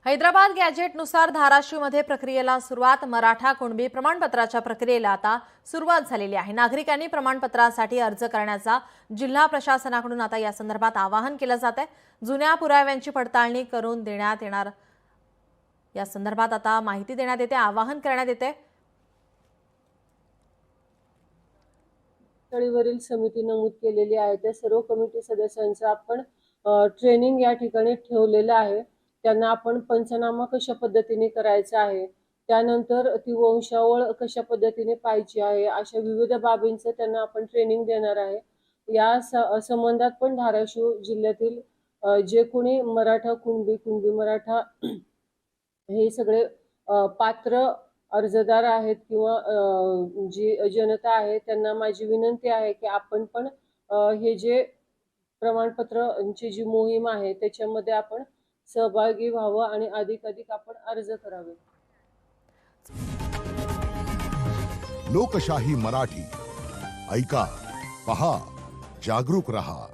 हैदराबाद गॅजेटनुसार धाराशिवमध्ये प्रक्रियेला सुरुवात। मराठा कुणबी प्रमाणपत्राच्या प्रक्रियेला आता सुरुवात झालेली आहे। नागरिकांनी प्रमाणपत्रासाठी अर्ज करण्याचा जिल्हा प्रशासनाकडून आता या संदर्भात आवाहन केलं जात आहे। जुन्या पुराव्यांची पडताळणी करून देण्यात येणार या संदर्भात आता माहिती देण्यात येते, आवाहन करण्यात येते। स्थळीवरील समिती नमूद केलेली आहे त्या सर्व कमिटी सदस्यांचं आपण ट्रेनिंग या ठिकाणी ठेवलेलं आहे। त्यांना आपण पंचनामा कशा पद्धतीने करायचा आहे, त्यानंतर ती वंशावळ कशा पद्धतीने पाहायची आहे, अशा विविध बाबींचं त्यांना आपण ट्रेनिंग देणार आहे। या संबंधात पण धाराशिव जिल्ह्यातील जे कोणी मराठा कुणबी मराठा हे सगळे पात्र अर्जदार आहेत किंवा जी जनता आहे त्यांना माझी विनंती आहे की आपण पण हे जे प्रमाणपत्रांची जी मोहीम आहे त्याच्यामध्ये आपण सहभागी व्हावं आणि अधिकाधिक आपण अर्ज करावे। लोकशाही मराठी ऐका, पहा, जागरूक रहा।